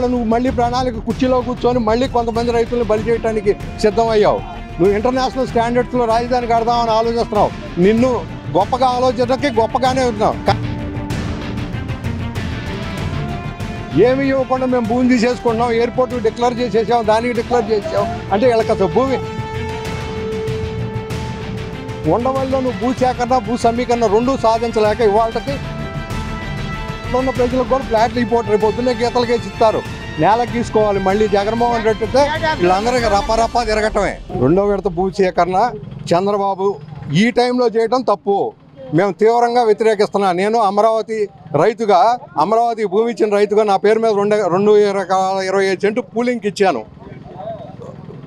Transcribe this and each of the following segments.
నువ్వు మళ్ళీ ప్రణాళిక కుర్చీలో కూర్చొని మళ్ళీ కొంతమంది రైతులను బలి చేయడానికి సిద్ధమయ్యావు. నువ్వు ఇంటర్నేషనల్ స్టాండర్డ్స్లో రాజధాని కడదామని ఆలోచిస్తున్నావు. నిన్ను గొప్పగా ఆలోచించడానికి గొప్పగానే ఉన్నావు. ఏమి ఇవ్వకుండా మేము భూమి తీసేసుకుంటున్నాం, ఎయిర్పోర్ట్ డిక్లేర్ చేసేసాం, దానికి డిక్లేర్ చేసాం అంటే వీళ్ళకి అసలు భూమి ఉండవల్లో నువ్వు భూ సేకరణ భూ సమీకరణ రెండూ సాధించలేక ఇవాళకి ఉన్న ప్రజలకు కూడా ఫ్లాట్లు అయిపోతారు. పొద్దున్నే గీతలకే చిత్తారు, నేలకు తీసుకోవాలి. మళ్ళీ జగన్మోహన్ రెడ్డి అయితే వీళ్ళందరికీ రపరపా తిరగటమే. రెండో విడత భూ సేకరణ చంద్రబాబు ఈ టైంలో చేయడం తప్పు. మేము తీవ్రంగా వ్యతిరేకిస్తున్నాం. నేను అమరావతి రైతుగా, అమరావతి భూమి ఇచ్చిన రైతుగా నా పేరు మీద 225 సెంటు పూలింగ్కి ఇచ్చాను.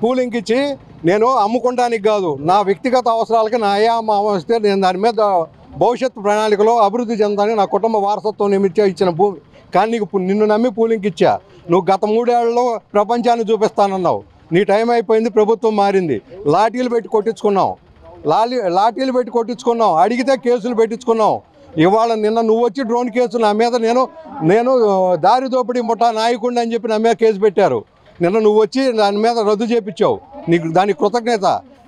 పూలింగ్కి ఇచ్చి నేను అమ్ముకోవడానికి కాదు, నా వ్యక్తిగత అవసరాలకి నా వస్తే నేను దాని మీద భవిష్యత్తు ప్రణాళికలో అభివృద్ధి చెందాలని నా కుటుంబ వారసత్వం నిమిత్తం ఇచ్చిన భూమి. కానీ నిన్ను నమ్మి పూలింగ్కి ఇచ్చా. నువ్వు గత 3 ఏళ్లలో ప్రపంచాన్ని చూపిస్తానన్నావు. నీ టైం అయిపోయింది, ప్రభుత్వం మారింది. లాఠీలు పెట్టి కొట్టించుకున్నావు, లాఠీలు పెట్టి కొట్టించుకున్నావు, అడిగితే కేసులు పెట్టించుకున్నావు. ఇవాళ నిన్న నువ్వు వచ్చి డ్రోన్ కేసు నా మీద నేను దారి దోపిడీ ముఠా నాయకుడిని అని చెప్పి నా మీద కేసు పెట్టారు. నిన్న నువ్వు వచ్చి దాని మీద రద్దు చేయించావు. నీకు దానికి కృతజ్ఞత.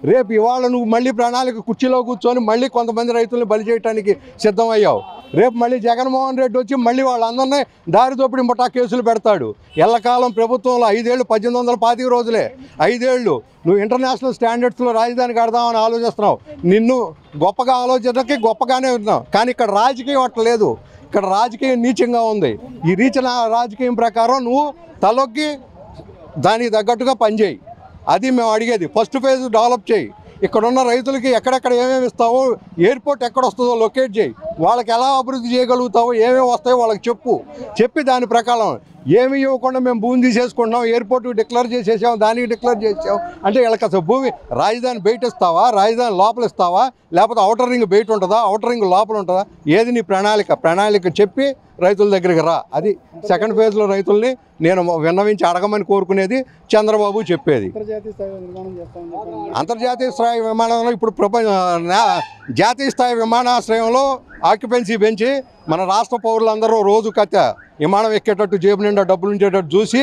రేపు ఇవాళ నువ్వు మళ్ళీ ప్రణాళిక కుర్చీలో కూర్చొని మళ్ళీ కొంతమంది రైతులను బలి చేయడానికి సిద్ధమయ్యావు. రేపు మళ్ళీ జగన్మోహన్ రెడ్డి వచ్చి మళ్ళీ వాళ్ళందరినీ దారి దోపిడీ ముఠా కేసులు పెడతాడు. ఎల్లకాలం ప్రభుత్వంలో 5 ఏళ్ళు 1825 రోజులే 5 ఏళ్ళు నువ్వు ఇంటర్నేషనల్ స్టాండర్డ్స్లో రాజధాని కడదామని ఆలోచిస్తున్నావు. నిన్ను గొప్పగా ఆలోచించడానికి గొప్పగానే ఉన్నావు. కానీ ఇక్కడ రాజకీయం అట్లేదు. ఇక్కడ రాజకీయం నీచంగా ఉంది. ఈ రాజకీయం ప్రకారం నువ్వు తలొగ్గి దానికి తగ్గట్టుగా పనిచేయి. అది మేము అడిగేది. ఫస్ట్ ఫేజ్ డెవలప్ చేయి. ఇక్కడున్న రైతులకి ఎక్కడెక్కడ ఏమేమి ఇస్తావో, ఎయిర్పోర్ట్ ఎక్కడ వస్తుందో లొకేట్ చేయి. వాళ్ళకి ఎలా అభివృద్ధి చేయగలుగుతావో, ఏమేమి వస్తాయో వాళ్ళకి చెప్పి దాని ప్రకారం ఏమి ఇవ్వకుండా మేము భూమి తీసేసుకుంటున్నాం, ఎయిర్పోర్ట్ డిక్లేర్ చేసేసాం, దానికి డిక్లేర్ చేసాం అంటే వీళ్ళకి అసలు భూమి రాజధాని బయట ఇస్తావా, రాజధాని లోపల ఇస్తావా, లేకపోతే ఔటర్ రింగ్ బయట ఉంటుందా, ఔటర్ రింగ్ లోపల ఉంటుందా? ఏది నీ ప్రణాళిక చెప్పి రైతుల దగ్గరికి రా. అది సెకండ్ ఫేజ్లో రైతుల్ని నేను విన్నవించి అడగమని కోరుకునేది, చంద్రబాబు చెప్పేది. అంతర్జాతీయ స్థాయి విమానంలో ఇప్పుడు జాతీయ స్థాయి విమానాశ్రయంలో ఆక్యుపెన్సీ పెంచి మన రాష్ట్ర పౌరులందరూ రోజు విమానం ఎక్కేటట్టు జేబు నిండా డబ్బులు ఉంచేటట్టు చూసి,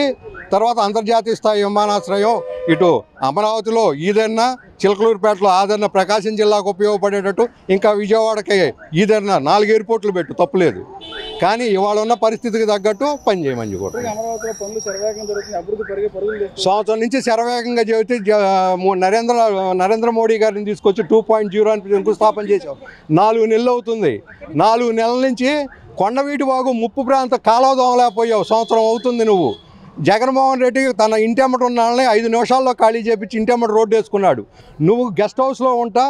తర్వాత అంతర్జాతీయ స్థాయి విమానాశ్రయం ఇటు అమరావతిలో ఈదన్న, చిలకలూరుపేటలో ఆదరణ, ప్రకాశం జిల్లాకు ఉపయోగపడేటట్టు, ఇంకా విజయవాడకి ఈదరణ 4 ఎయిర్పోర్ట్లు పెట్టు, తప్పులేదు. కానీ ఇవాళ ఉన్న పరిస్థితికి తగ్గట్టు పని చేయమని కూడా సంవత్సరం నుంచి శరవేగంగా చెబితే నరేంద్ర మోడీ గారిని తీసుకొచ్చి 2.0 అని శంకుస్థాపన చేసావు. 4 నెలలు అవుతుంది. 4 నెలల నుంచి కొండవీటి వాగు ముప్పు ప్రాంత కాలువదోమలేకపోయావు. సంవత్సరం అవుతుంది. నువ్వు జగన్మోహన్ రెడ్డి తన ఇంటెమ్మట ఉన్న వాళ్ళని 5 నిమిషాల్లో ఖాళీ చేపించి ఇంటెమ్మట రోడ్డు వేసుకున్నాడు. నువ్వు గెస్ట్ హౌస్లో ఉంటా,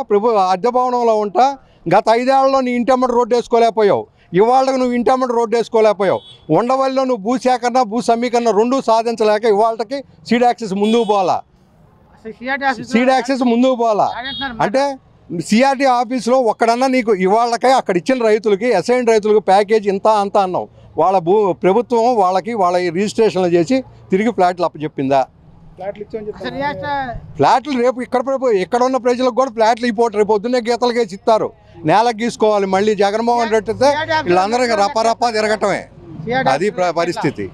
అద్దె భవనంలో ఉంటా. గత 5 ఏళ్లలో నీ ఇంటెమ్మట రోడ్డు వేసుకోలేకపోయావు. ఇవాళకు నువ్వు ఇంటెమ్మట రోడ్డు వేసుకోలేకపోయావు. ఉండవల్లో నువ్వు భూ సేకరణ భూ సమీకరణ రెండూ సాధించలేక ఇవాళకి సీడ్ యాక్సెస్ ముందుకు పోవాలా అంటే సిఆర్టీ ఆఫీస్లో ఒక్కడన్నా నీకు ఇవాళకే అక్కడ ఇచ్చిన రైతులకి, అసైన్ రైతులకు ప్యాకేజ్ ఇంత అంత అన్నావు. వాళ్ళ ప్రభుత్వం వాళ్ళ రిజిస్ట్రేషన్లు చేసి తిరిగి ఫ్లాట్లు అప్పచెప్పిందా? ఫ్లాట్లు రేపు ఇక్కడ ఉన్న ప్రజలకు కూడా ఫ్లాట్లు అయిపోతారు. రేపు పొద్దున్నే గీతలకే చిత్తారు, నేలకు తీసుకోవాలి. మళ్ళీ జగన్మోహన్ రెడ్డి అయితే వీళ్ళందరికీ రపరపా తిరగటమే. అది పరిస్థితి.